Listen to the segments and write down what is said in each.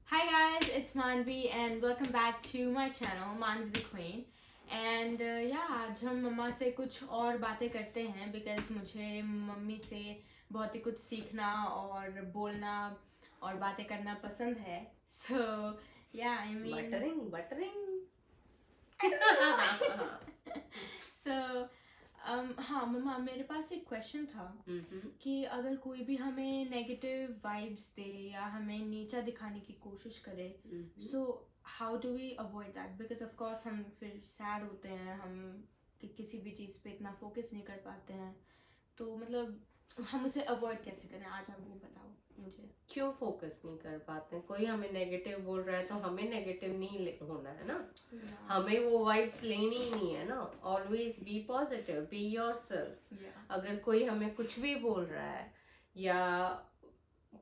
Hi guys, it's Manvi and welcome back to my channel Manvi the Queen. And आज हम मम्मा से कुछ और बातें करते हैं because मुझे मम्मी से बहुत ही कुछ सीखना और बोलना और बातें करना पसंद है. So yeah, I mean buttering so हाँ मम्मा मेरे पास एक क्वेश्चन था कि अगर कोई भी हमें नेगेटिव वाइब्स दे या हमें नीचा दिखाने की कोशिश करे so how do we avoid that because of course हम फिर सैड होते हैं हम कि किसी भी चीज़ पे इतना फोकस नहीं कर पाते हैं तो मतलब हम उसे अवॉइड कैसे करें आज आप वो बताओ मुझे. क्यों फोकस नहीं कर पाते हैं? कोई हमें नेगेटिव बोल रहा है तो हमें नेगेटिव नहीं होना है ना. हमें वो वाइब्स लेनी ही नहीं है ना. Always be positive, be yourself. अगर कोई हमें कुछ भी बोल रहा है या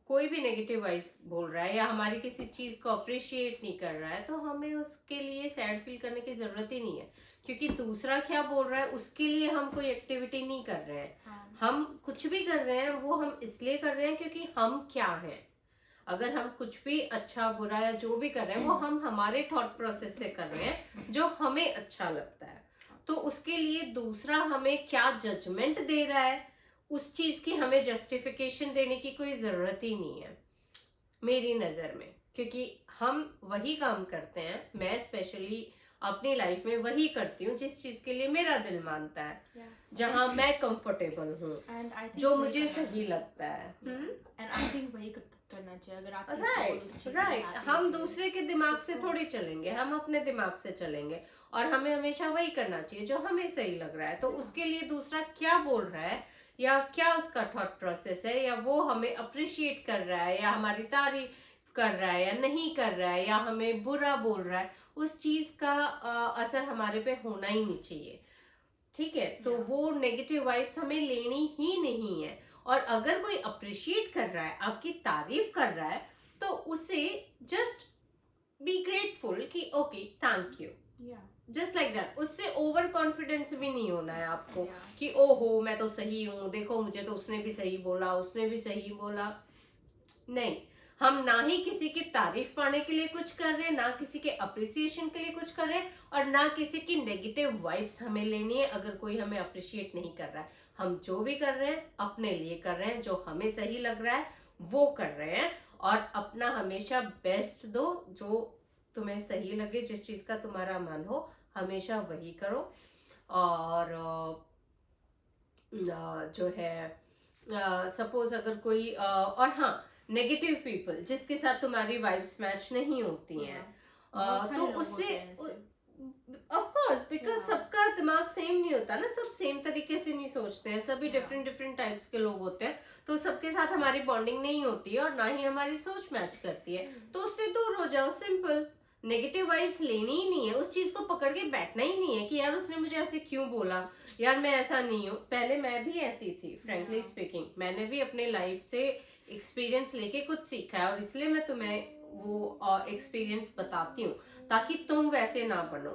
कोई भी नेगेटिव वाइब्स बोल रहा है या हमारी किसी चीज को अप्रिशिएट नहीं कर रहा है तो हमें उसके लिए सैड फील करने की जरूरत ही नहीं है. क्योंकि दूसरा क्या बोल रहा है उसके लिए हम कोई एक्टिविटी नहीं कर रहे हैं. हम कुछ भी कर रहे हैं वो हम इसलिए कर रहे हैं क्योंकि हम क्या हैं. अगर हम कुछ भी अच्छा बुरा या जो भी कर रहे हैं वो हम हमारे थॉट प्रोसेस से कर रहे हैं जो हमें अच्छा लगता है. तो उसके लिए दूसरा हमें क्या जजमेंट दे रहा है उस चीज की हमें जस्टिफिकेशन देने की कोई जरूरत ही नहीं है मेरी नजर में. क्योंकि हम वही काम करते हैं. मैं स्पेशली अपनी लाइफ में वही करती हूँ जिस चीज के लिए मेरा दिल मानता है, जहाँ मैं कंफर्टेबल हूँ, जो मुझे सही लगता है. एंड आई थिंक वही करना चाहिए अगर आप राइट. हम दूसरे के दिमाग से थोड़ी चलेंगे, हम अपने दिमाग से चलेंगे और हमें हमेशा वही करना चाहिए जो हमें सही लग रहा है. तो उसके लिए दूसरा क्या बोल रहा है या क्या उसका थॉट प्रोसेस है या वो हमें अप्रिशिएट कर रहा है या हमारी तारीफ कर रहा है या नहीं कर रहा है या हमें बुरा बोल रहा है, उस चीज का असर हमारे पे होना ही नहीं चाहिए. ठीक है. तो वो नेगेटिव वाइब्स हमें लेनी ही नहीं है. और अगर कोई अप्रिशिएट कर रहा है, आपकी तारीफ कर रहा है, तो उसे जस्ट बी ग्रेटफुल कि okay thank you, just like that. उससे ओवर कॉन्फिडेंस भी नहीं होना है आपको कि ओहो मैं तो सही हूँ, देखो मुझे तो उसने भी सही बोला, उसने भी सही बोला. नहीं. हम ना ही किसी की तारीफ पाने के लिए कुछ कर रहे हैं, ना किसी के अप्रिसिएशन के लिए कुछ कर रहे हैं और ना किसी की नेगेटिव वाइब्स हमें लेनी है अगर कोई हमें अप्रिशिएट नहीं कर रहा है. हम जो भी कर रहे हैं अपने लिए कर रहे हैं, जो हमें सही लग रहा है वो कर रहे हैं. और अपना हमेशा बेस्ट दो, जो तुम्हें सही लगे, जिस चीज का तुम्हारा मन हो हमेशा वही करो. और जो है सपोज अगर कोई और हाँ, नेगेटिव पीपल जिसके साथ तुम्हारी वाइब्स मैच नहीं होती हैं, तो उससे ऑफ कोर्स बिकॉज सबका दिमाग सेम नहीं होता ना. सब सेम तरीके से नहीं सोचते हैं, सभी डिफरेंट डिफरेंट टाइप्स के लोग होते हैं. तो सबके साथ हमारी बॉन्डिंग नहीं होती है और ना ही हमारी सोच मैच करती है. तो उससे दूर हो जाओ, सिंपल. नेगेटिव वाइब्स लेनी ही नहीं है. उस चीज को पकड़ के बैठना ही नहीं है कि यार उसने मुझे ऐसे क्यों बोला, यार मैं ऐसा नहीं हूँ. पहले मैं भी ऐसी थी, फ्रेंकली स्पीकिंग. मैंने भी अपने लाइफ से एक्सपीरियंस लेके कुछ सीखा है और इसलिए मैं तुम्हें वो एक्सपीरियंस बताती हूँ ताकि तुम वैसे ना बनो.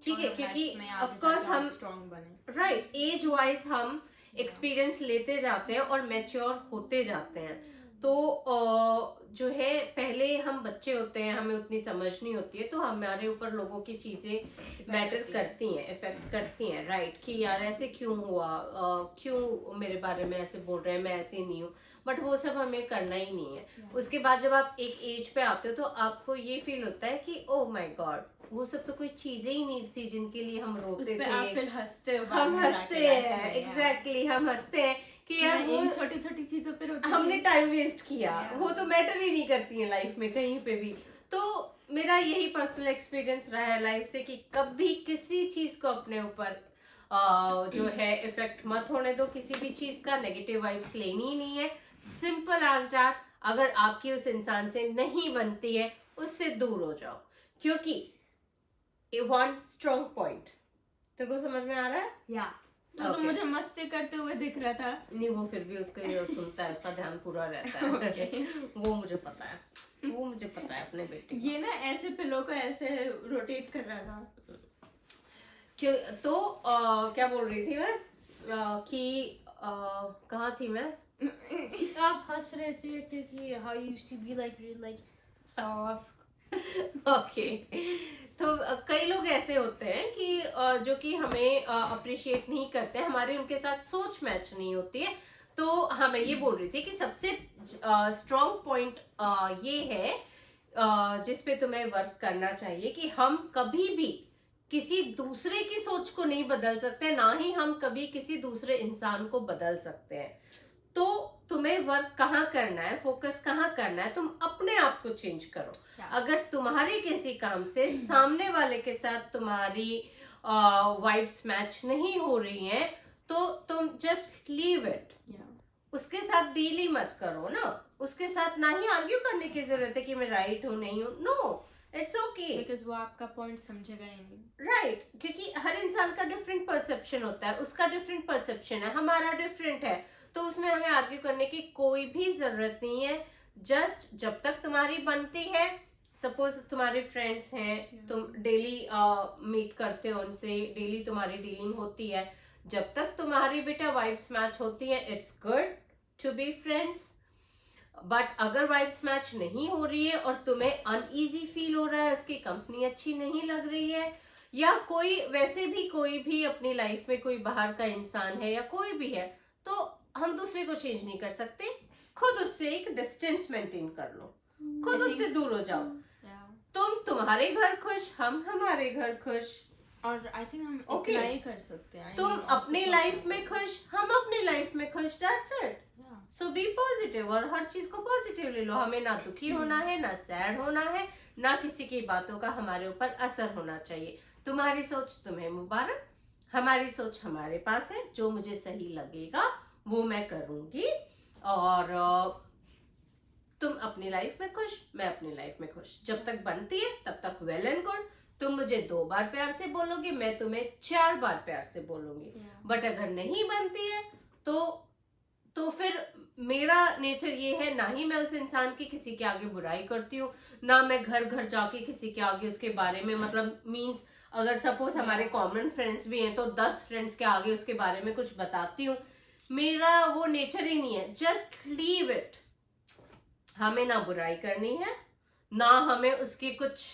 ठीक है. क्योंकि ऑफ कोर्स हम स्ट्रॉन्ग बने. राइट, एज वाइज हम एक्सपीरियंस लेते जाते हैं और मैच्योर होते जाते हैं. तो जो है पहले हम बच्चे होते हैं, हमें उतनी समझ नहीं होती है, तो हमारे ऊपर लोगों की चीजें मैटर करती हैं, इफेक्ट करती हैं. राइट. कि यार ऐसे क्यों हुआ, क्यों मेरे बारे में ऐसे बोल रहे हैं, मैं ऐसे नहीं हूँ. बट वो सब हमें करना ही नहीं है. उसके बाद जब आप एक एज पे आते हो तो आपको ये फील होता है कि ओह माय गॉड, वो सब तो कोई चीजें ही नहीं थी जिनके लिए हम रोते थे. आप फिर हंसते हो, हम हंसते हैं. एग्जैक्टली हम हंसते हैं कि यार वो छोटी छोटी चीजों पे हमने टाइम वेस्ट किया. वो तो मैटर ही नहीं करती है लाइफ में कहीं पे भी. तो मेरा यही पर्सनल एक्सपीरियंस रहा है लाइफ से कि कभी किसी चीज को अपने ऊपर जो है इफेक्ट मत होने दो. किसी भी चीज का नेगेटिव वाइब्स लेनी ही नहीं है. Simple as that. अगर आपकी उस इंसान से नहीं बनती है उससे दूर हो जाओ. क्योंकि वन स्ट्रॉन्ग पॉइंट तेरे को समझ में आ रहा है? तो मुझे मस्ती करते हुए दिख रहा था. नहीं, वो फिर भी उसको सुनता है, उसका ध्यान पूरा रहता है. वो मुझे पता है, वो मुझे पता है अपने बेटे. ये ना ऐसे पिलो को ऐसे रोटेट कर रहा था. तो क्या बोल रही थी मैं कि कहाँ थी मैं? आप हंस रहे थे क्योंकि how you used to be like okay. तो कई लोग ऐसे होते हैं कि जो कि हमें अप्रिशिएट नहीं करते, हमारी उनके साथ सोच मैच नहीं होती है। तो हमें ये बोल रही थी कि सबसे स्ट्रॉन्ग पॉइंट ये है जिस पे तुम्हें वर्क करना चाहिए कि हम कभी भी किसी दूसरे की सोच को नहीं बदल सकते, ना ही हम कभी किसी दूसरे इंसान को बदल सकते हैं। तो तुम्हें वर्क कहाँ करना है, फोकस कहाँ करना है, तुम अपने आप को चेंज करो। अगर तुम्हारे किसी काम से सामने वाले के साथ तुम्हारी वाइब्स मैच नहीं हो रही हैं, तो तुम जस्ट लीव इट। उसके साथ डील ही मत करो ना, उसके साथ ना ही आर्ग्यू करने की जरूरत है कि मैं राइट हूँ नहीं हूँ। नो, इट्स ओके, बिकॉज वो आपका पॉइंट समझेगा ही नहीं। राइट, क्योंकि हर इंसान का डिफरेंट परसेप्शन होता है, उसका डिफरेंट परसेप्शन है, हमारा डिफरेंट है, तो उसमें हमें आर्ग्यू करने की कोई भी जरूरत नहीं है। जस्ट जब तक तुम्हारी बनती है, सपोज तुम्हारे फ्रेंड्स हैं, तुम डेली मीट करते हो उनसे, डेली तुम्हारी डीलिंग होती है, जब तक तुम्हारी बेटा वाइब्स मैच होती है, it's good to be friends. But अगर वाइब्स मैच नहीं हो रही है और तुम्हें अनईजी फील हो रहा है, उसकी कंपनी अच्छी नहीं लग रही है, या कोई वैसे भी कोई भी अपनी लाइफ में कोई बाहर का इंसान है या कोई भी है, तो हम दूसरे को चेंज नहीं कर सकते, खुद उससे एक डिस्टेंस मेंटेन कर लो, खुद उससे दूर हो जाओ। तुम तुम्हारे घर खुश, हम हमारे घर खुश, और आई थिंक हम इतना ही कर सकते हैं। तुम अपनी लाइफ में खुश, हम अपनी लाइफ में खुश, that's it. So be positive, और हर चीज को पॉजिटिव ले लो। हमें ना दुखी होना है, ना सैड होना है, ना किसी की बातों का हमारे ऊपर असर होना चाहिए। तुम्हारी सोच तुम्हें मुबारक, हमारी सोच हमारे पास है, जो मुझे सही लगेगा वो मैं करूंगी, और तुम अपनी लाइफ में खुश, मैं अपनी लाइफ में खुश। जब तक बनती है तब तक वेल एंड गुड। तुम मुझे 2 बार प्यार से बोलोगे, मैं तुम्हें 4 बार प्यार से बोलूंगी। बट अगर नहीं बनती है तो फिर मेरा नेचर ये है, ना ही मैं उस इंसान की किसी के आगे बुराई करती हूँ, ना मैं घर घर जाके किसी के आगे उसके बारे में, मतलब मीन्स अगर सपोज हमारे कॉमन फ्रेंड्स भी हैं तो 10 फ्रेंड्स के आगे उसके बारे में कुछ बताती हूँ। मेरा वो नेचर ही नहीं है। Just leave it. हमें ना बुराई करनी है, ना हमें उसकी कुछ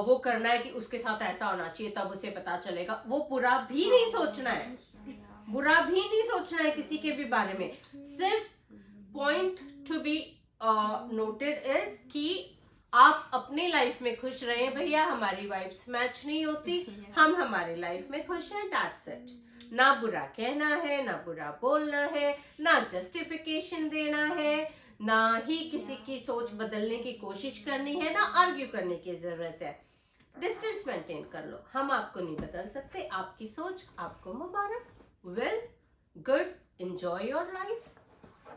वो करना है कि उसके साथ ऐसा होना चाहिए तब उसे पता चलेगा। वो बुरा भी नहीं सोचना है, बुरा भी नहीं सोचना है किसी के भी बारे में। सिर्फ point to be noted is कि आप अपनी लाइफ में खुश रहें। भैया हमारी वाइब्स मैच नहीं होती, हम हमारी लाइफ में खुश हैं, दैट्स इट। ना बुरा कहना है, ना बुरा बोलना है, ना जस्टिफिकेशन देना है, ना ही किसी की सोच बदलने की कोशिश करनी है, ना आर्ग्यू करने की जरूरत है। डिस्टेंस मेंटेन कर लो। हम आपको नहीं बदल सकते, आपकी सोच आपको मुबारक, well good, enjoy your life,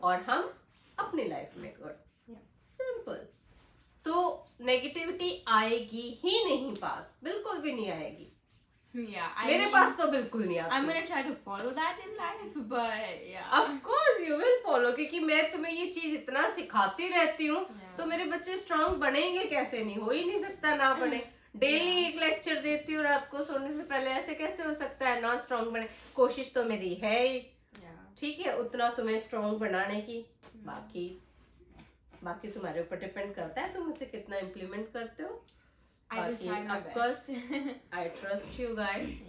और हम अपनी लाइफ में गुड, सिंपल। तो नेगेटिविटी आएगी ही नहीं पास, बिल्कुल भी नहीं आएगी। मेरे पास तो बिल्कुल नहीं आती। I'm gonna try to follow that in life, but yeah. Of course you will follow, क्योंकि मैं तुम्हें ये चीज इतना सिखाती रहती हूँ, तो मेरे बच्चे स्ट्रांग बनेंगे कैसे? नहीं हो ही नहीं सकता ना बने। डेली एक लेक्चर देती हूँ रात को सोने से पहले, ऐसे कैसे हो सकता है ना स्ट्रांग बने? कोशिश तो मेरी है ही, ठीक है, उतना तुम्हें स्ट्रांग बनाने की। बाकी तुम्हारे ऊपर डिपेंड करता है तुम उसे कितना इम्प्लीमेंट करते हो। Of course I trust you guys,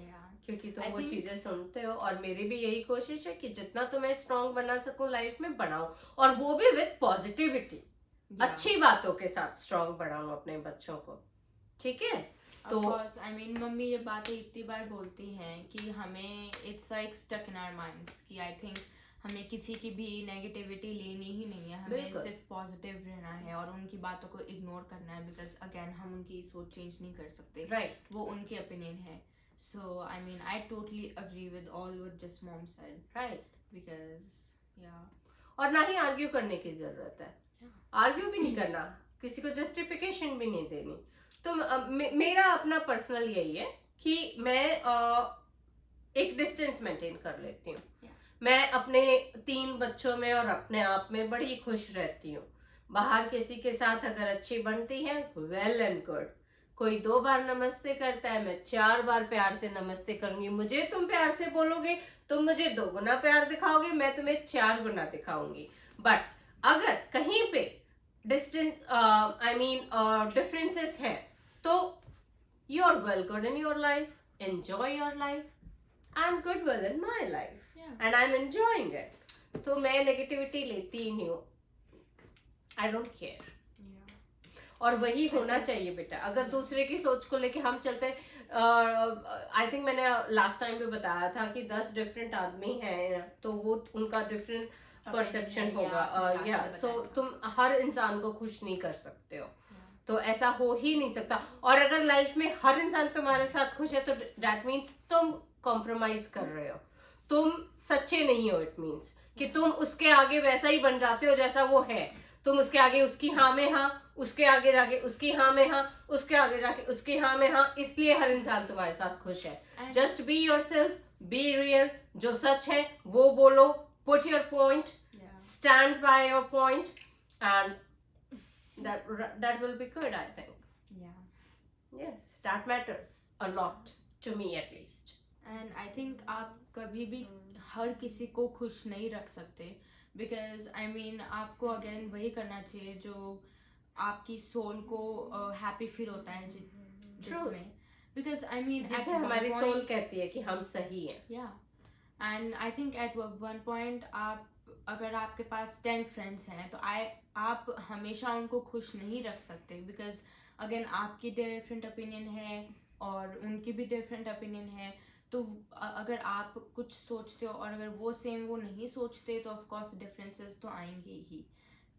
क्योंकि तुम वो चीजें सुनते हो, और मेरी भी यही कोशिश है कि जितना तुम्हें स्ट्रांग बना सकूं लाइफ में बनाओ, और वो भी विद पॉजिटिविटी, अच्छी बातों के साथ स्ट्रांग बनाऊं अपने बच्चों को, ठीक है? तो आई मीन मम्मी ये बातें इतनी बार बोलती हैं कि हमें it's like stuck in our minds कि आई थिंक हमें किसी की भी नेगेटिविटी लेनी ही नहीं है, हमें सिर्फ पॉजिटिव रहना है और उनकी बातों को इग्नोर करना है, बिकॉज अगेन हम उनकी सोच चेंज नहीं कर सकते, वो उनके ओपिनियन है। So I mean I totally agree with all what just mom said, right, because और ना ही आर्ग्यू करने की जरूरत है, आर्ग्यू भी नहीं करना, किसी को जस्टिफिकेशन भी नहीं देनी। तो मेरा अपना पर्सनल यही है कि मैं एक डिस्टेंस मेंटेन कर लेती हूँ। मैं अपने 3 बच्चों में और अपने आप में बड़ी खुश रहती हूँ। बाहर किसी के साथ अगर अच्छी बनती है, वेल एंड गुड। कोई 2 बार नमस्ते करता है, मैं 4 बार प्यार से नमस्ते करूंगी। मुझे तुम प्यार से बोलोगे, तुम मुझे 2 गुना प्यार दिखाओगे, मैं तुम्हें 4 गुना दिखाऊंगी। बट अगर कहीं पे डिस्टेंस आई मीन डिफरेंसेस हैं, तो you are well good in your life, enjoy your life, I am good well in my life and I am enjoying it. तो मैं नेगेटिविटी लेती ही नहीं हूँ, आई डोंट केयर। और वही होना चाहिए बेटा। अगर दूसरे की सोच को लेके हम चलते हैं, आई थिंक मैंने लास्ट टाइम भी बताया था कि 10 डिफरेंट आदमी हैं तो वो उनका डिफरेंट परसेप्शन होगा, या सो तुम हर इंसान को खुश नहीं कर सकते हो, तो ऐसा हो ही नहीं सकता। और अगर लाइफ में हर इंसान तुम्हारे साथ खुश है तो दैट मीन्स तुम कॉम्प्रोमाइज कर रहे हो, तुम सच्चे नहीं हो। इट मीन्स कि तुम उसके आगे वैसा ही बन जाते हो जैसा वो है, तुम उसके आगे उसकी हाँ में हाँ, उसके आगे जाके उसकी हाँ में हाँ, उसके आगे जाके उसकी हाँ में हाँ, इसलिए हर इंसान तुम्हारे साथ खुश है। Just be yourself, be real, जो सच है वो बोलो, put your point, stand by your point, and that will be good, I think. Yes, that matters a lot to me at least. And I think आप कभी भी हर किसी को खुश नहीं रख सकते, because I mean आपको अगेन वही करना चाहिए जो आपकी सोल को हैप्पी फील होता है जिसमें, because I mean जिसे हमारी सोल कहती है कि हम सही हैं। Yeah, and I think at one point आप अगर आपके पास 10 फ्रेंड्स हैं तो आप हमेशा उनको खुश नहीं रख सकते, बिकॉज अगेन आपकी डिफरेंट ओपिनियन है और उनकी भी डिफरेंट ओपिनियन है। तो अगर आप कुछ सोचते हो और अगर वो सेम वो नहीं सोचते तो ऑफ कोर्स डिफरेंसेस तो आएंगे ही।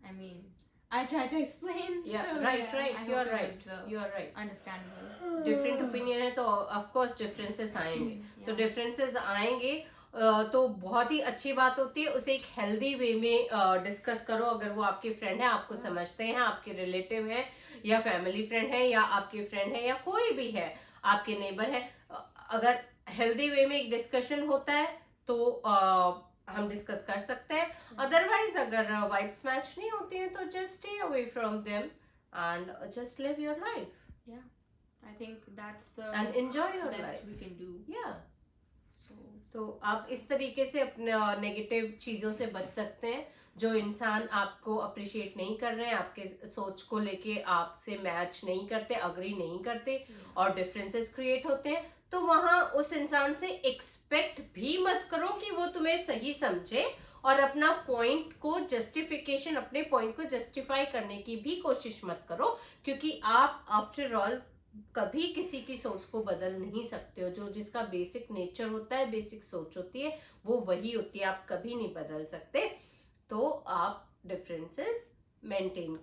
I mean I try to explain. Yeah, so, right, yeah, right. You are right. You are right. Understandable. Different opinion है तो of course differences आएंगे। तो differences आएंगे तो बहुत ही अच्छी बात होती है, उसे एक हेल्दी वे में डिस्कस करो। अगर वो आपके फ्रेंड है, आपको समझते हैं, आपके रिलेटिव है या फैमिली फ्रेंड है या आपके फ्रेंड है या कोई भी है, आपके नेबर है, अगर हेल्दी वे में एक डिस्कशन होता है तो हम डिस्कस कर सकते हैं। अदरवाइज अगर वाइब्स मैच नहीं होती हैं तो just stay away from them and just live your life. Yeah I think that's the end enjoy your life we can do. या तो आप इस तरीके से अपने नेगेटिव चीजों से बच सकते हैं। जो इंसान आपको अप्रिशिएट नहीं कर रहे हैं, आपके सोच को लेके आपसे मैच नहीं करते, अग्री नहीं करते और डिफरेंसेस क्रिएट होते हैं, तो वहां उस इंसान से एक्सपेक्ट भी मत करो कि वो तुम्हें सही समझे और अपना पॉइंट को जस्टिफिकेशन, अपने पॉइंट को जस्टिफाई करने की भी कोशिश मत करो, क्योंकि आप आफ्टर ऑल कभी किसी की सोच को बदल नहीं सकते हो। जो जिसका बेसिक नेचर होता है, बेसिक सोच होती है, वो वही होती है, आप कभी नहीं बदल सकते। तो आप डिफरेंसेस मेंटेन,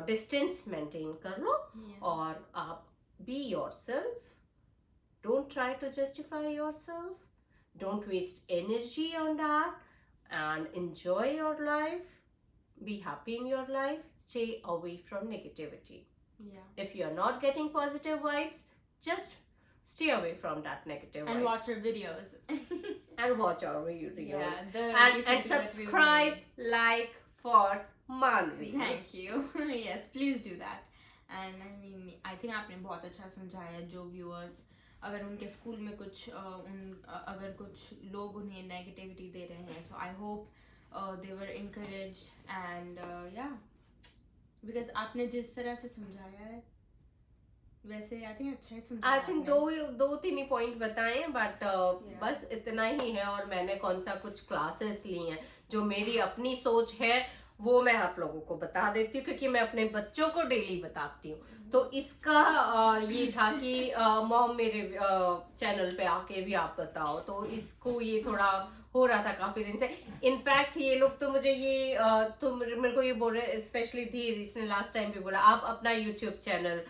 डिस्टेंस मेंटेन कर लो और आप be yourself, don't try to justify yourself, don't waste energy on that and enjoy your life, be happy in your life, stay away from negativity. Yeah. If you're not getting positive vibes, just stay away from that negative and vibes. watch our videos. And watch our videos. Yeah, and subscribe, like for Manvi. Thank you. Yes, please do that. And I mean, I think आपने बहुत अच्छा समझाया। जो viewers अगर उनके school में कुछ अगर कुछ लोग उन्हें नेगेटिविटी दे रहे हैं, so I hope they were encouraged and yeah. Because आपने जिस तरह से समझाया है वैसे आई थिंक अच्छा ही समझाया। आई थिंक दो तीन ही पॉइंट बताए हैं, बट बस इतना ही है। और मैंने कौन सा कुछ क्लासेस ली हैं, जो मेरी अपनी सोच है वो मैं आप लोगों को बता देती हूँ, क्योंकि मैं अपने बच्चों को डेली बताती हूँ। तो इसका ये था कि मॉम मेरे चैनल पे आके भी आप बताओ, तो इसको ये थोड़ा हो रहा था काफी दिन से। इनफैक्ट ये लोग तो मुझे ये तो मेरे को ये बोल रहे, स्पेशली धीर, इसने लास्ट टाइम भी बोला आप अपना यूट्यूब चैनल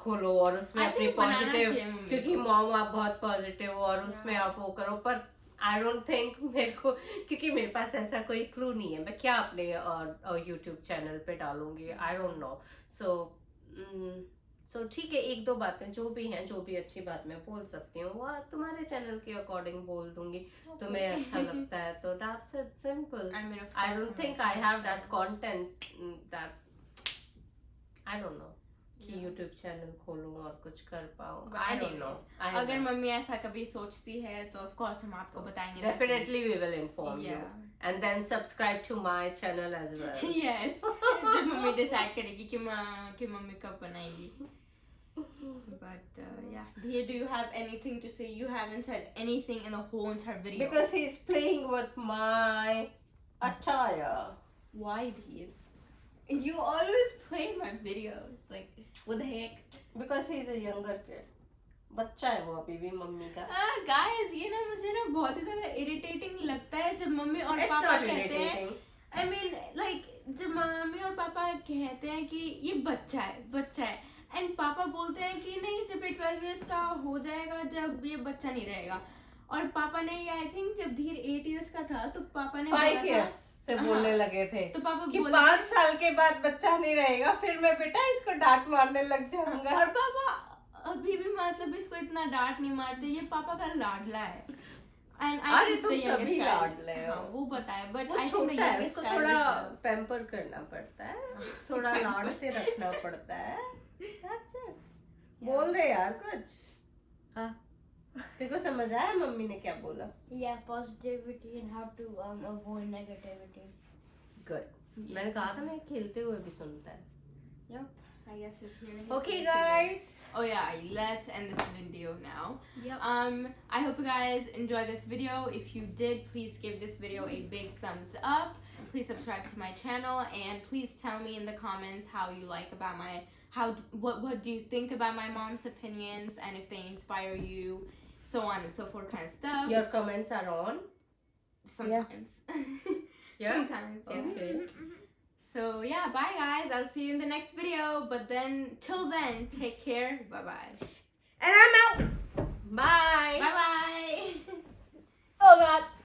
खोलो और उसमें अपने पॉजिटिव, क्योंकि मॉम आप बहुत पॉजिटिव हो और उसमें आप वो करो। पर आई डोंट थिंक मेरे को, क्योंकि मेरे पास ऐसा कोई क्लू नहीं है, मैं क्या अपने यूट्यूब चैनल पे डालूंगी, आई डोंट नो। सो ठीक है, एक दो बातें जो भी हैं, जो भी अच्छी बात मैं बोल सकती हूँ वो तुम्हारे चैनल के अकॉर्डिंग बोल दूंगी। तुम्हें अच्छा लगता है तो that's it, simple. I don't think I have that content that, I don't know. कि Yeah. YouTube चैनल खोलूं और कुछ कर पाऊं. But I don't know. anyways, अगर मम्मी ऐसा कभी सोचती है तो of course हम आपको बताएंगे. Definitely we will inform you. Yeah. And then subscribe to my channel as well. Yes. जब मम्मी डिसाइड करेगी कि मम्मी कब बनाएगी. But yeah, Dhir, do you have anything to say? You haven't said anything in the whole entire video. Because he's playing with my attire. Why, Dhir? You always play my videos. Like, what the heck? Because he's a younger kid. बच्चा है वो अभी भी mummy का. Guys, ये ना मुझे ना बहुत ही ज़्यादा irritating लगता है जब मम्मी और It's पापा not कहते हैं. irritating. I mean, like, जब मम्मी और पापा कहते हैं कि ये बच्चा है. एंड पापा बोलते हैं कि नहीं, जब ये 12 इयर्स का हो जाएगा जब ये बच्चा नहीं रहेगा. और पापा ने आई थिंक जब धीर 8 इयर्स का था तो पापा ने 5 years से बोलने लगे थे तो पापा कि बोले 5 साल के बाद बच्चा नहीं रहेगा, फिर मैं बेटा इसको डांट मारने लग जाऊंगा. और पापा अभी भी मतलब इसको इतना डांट नहीं मारते. ये पापा का लाडला है. एंड आई अरे तुम सभी लाडले हो. वो पता है, बट वो आई थिंक द छोटा है, यंगेस्ट उसको थोड़ा पैम्पर करना पड़ता है, थोड़ा लाड से रखना पड़ता है. That's it. बोल दे यार कुछ. हाँ. देखो समझ आया मम्मी ने क्या बोला. Yeah, positivity and how to avoid negativity. Good. मैंने कहा था ना, खेलते हुए भी सुनता है. Yep, I guess it's here. Okay guys. Oh yeah, let's end this video now. Yep. I hope you guys enjoyed this video. If you did, please give this video a big thumbs up. Please subscribe to my channel and please tell me in the comments how you like about my what do you think about my mom's opinions and if they inspire you, so on and so forth kind of stuff. Your comments are on. Sometimes. Yeah. Sometimes. Yeah. Okay. So yeah, bye guys. I'll see you in the next video. But then, till then, take care. Bye bye. And I'm out. Bye. Bye bye. Oh God.